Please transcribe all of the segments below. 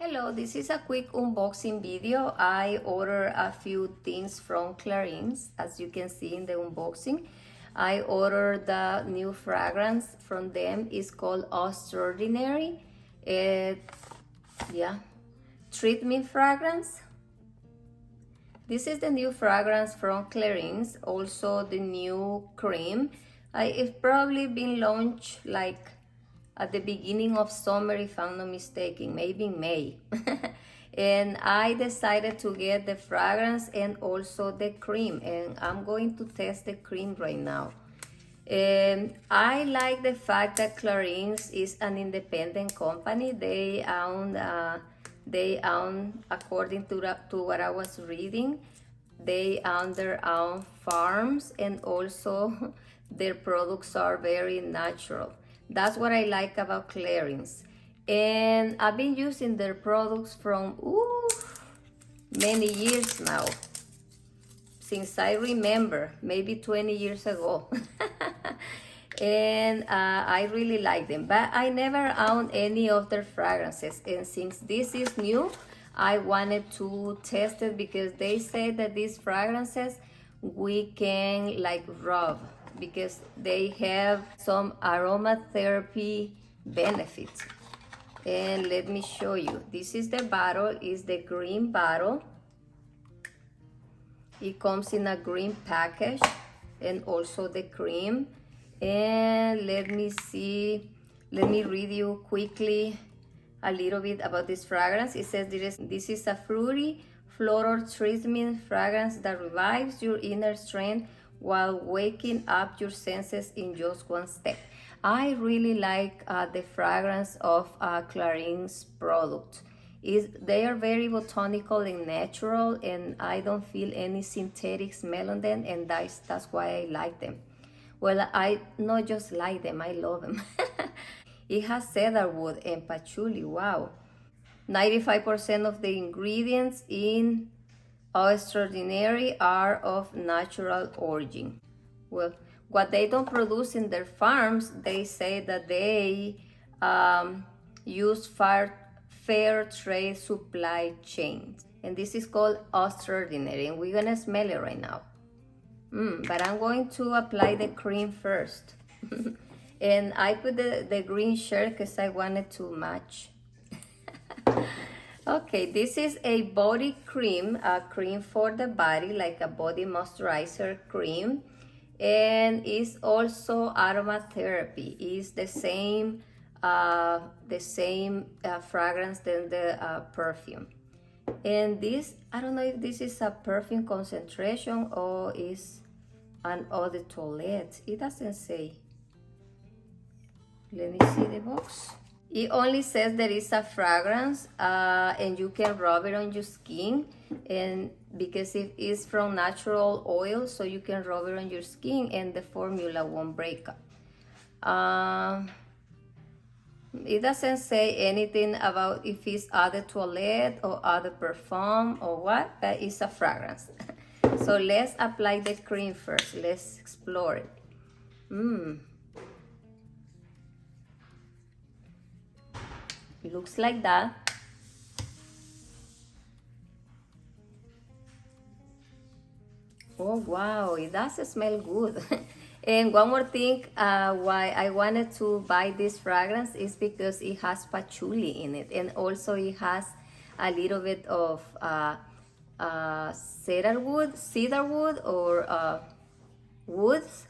Hello, this is a quick unboxing video. I ordered a few things from CLARINS, as you can see in the unboxing. I ordered the new fragrance from them. It's called Eau Extraordinaire. Treatment fragrance. This is the new fragrance from CLARINS. Also the new cream. It's probably been launched like at the beginning of summer, if I'm not mistaken, maybe in May. And I decided to get the fragrance and also the cream, and I'm going to test the cream right now. And I like the fact that CLARINS is an independent company. They own, according to what I was reading, they own their own farms, and also their products are very natural. That's what I like about CLARINS. And I've been using their products from many years now. Since I remember, maybe 20 years ago. And I really like them. But I never owned any of their fragrances. And since this is new, I wanted to test it because they say that these fragrances we can like rub, because they have some aromatherapy benefits. And let me show you. This is the bottle, is the green bottle. It comes in a green package, and also the cream. And let me read you quickly a little bit about this fragrance. It says this is a fruity floral treatment fragrance that revives your inner strength while waking up your senses in just one step. I really like the fragrance of CLARINS product. They are very botanical and natural, and I don't feel any synthetic smell on them, and that's why I like them. Well, I not just like them, I love them. It has cedarwood and patchouli. Wow. 95% of the ingredients in Eau Extraordinaire are of natural origin. Well, what they don't produce in their farms, they say that they use fair trade supply chains. And this is called Eau Extraordinaire, and we're gonna smell it right now. But I'm going to apply the cream first. And I put the green shirt because I wanted to match. Okay, this is a body cream, a cream for the body, like a body moisturizer cream. And it's also aromatherapy. It's the same fragrance than the perfume. And this, I don't know if this is a perfume concentration or is an eau de toilette. It doesn't say. Let me see the box. It only says there is a fragrance, and you can rub it on your skin, and because it is from natural oil, so you can rub it on your skin and the formula won't break up. It doesn't say anything about if it's eau de toilette or eau de perfume or what, but it's a fragrance. So let's apply the cream first. Let's explore it. It looks like that. Oh wow, it does smell good. And one more thing, why I wanted to buy this fragrance is because it has patchouli in it, and also it has a little bit of cedarwood or woods.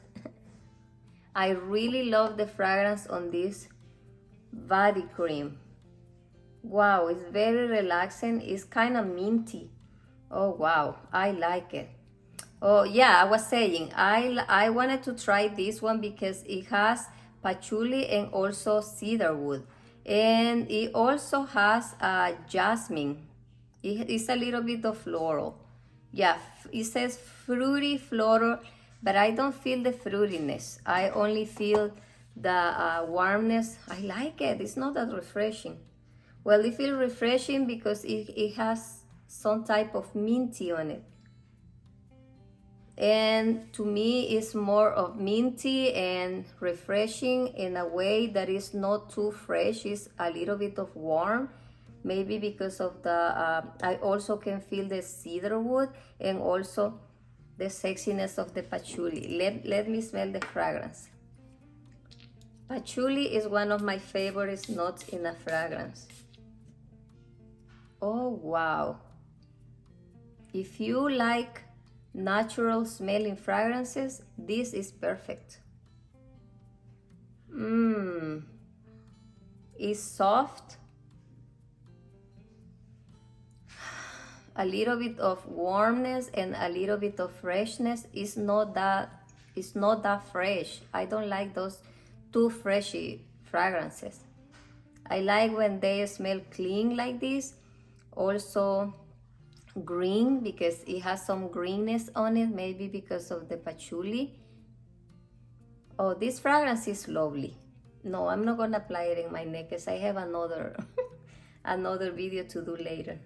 I really love the fragrance on this body cream. Wow, it's very relaxing. It's kind of minty. Oh wow, I like it. Oh yeah, I was saying I wanted to try this one because it has patchouli and also cedarwood, and it also has jasmine. It's a little bit of floral. Yeah, it says fruity floral, but I don't feel the fruitiness. I only feel the warmness. I like it. It's not that refreshing. Well, it feels refreshing because it has some type of minty on it. And to me, it's more of minty and refreshing in a way that is not too fresh. It's a little bit of warm. maybe because of the, I also can feel the cedar wood and also the sexiness of the patchouli. Let me smell the fragrance. Patchouli is one of my favorite notes in a fragrance. Oh, wow. If you like natural smelling fragrances, this is perfect. It's soft, a little bit of warmness and a little bit of freshness. It's not that fresh. I don't like those too freshy fragrances. I like when they smell clean like this. Also green, because it has some greenness on it, maybe because of the patchouli. Oh, this fragrance is lovely. No, I'm not gonna apply it in my neck because I have another another video to do later.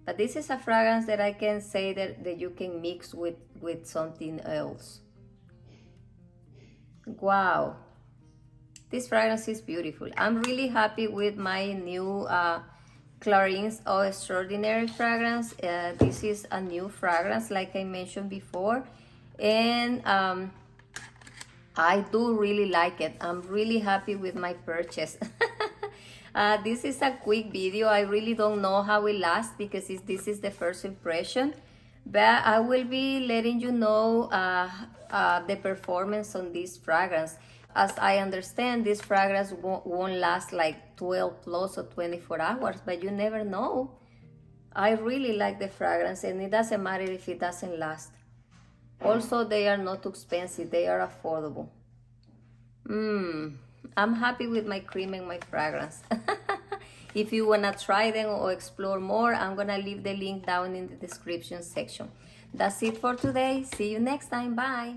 But this is a fragrance that I can say that you can mix with something else. Wow, this fragrance is beautiful. I'm really happy with my new CLARINS Eau Extraordinaire fragrance. This is a new fragrance, like I mentioned before, and I do really like it. I'm really happy with my purchase. This is a quick video. I really don't know how it lasts because this is the first impression, but I will be letting you know the performance on this fragrance. As I understand, this fragrance won't last like 12 plus or 24 hours, but you never know. I really like the fragrance, and it doesn't matter if it doesn't last. Also, they are not too expensive. They are affordable. I'm happy with my cream and my fragrance. If you wanna try them or explore more, I'm gonna leave the link down in the description section. That's it for today. See you next time. Bye.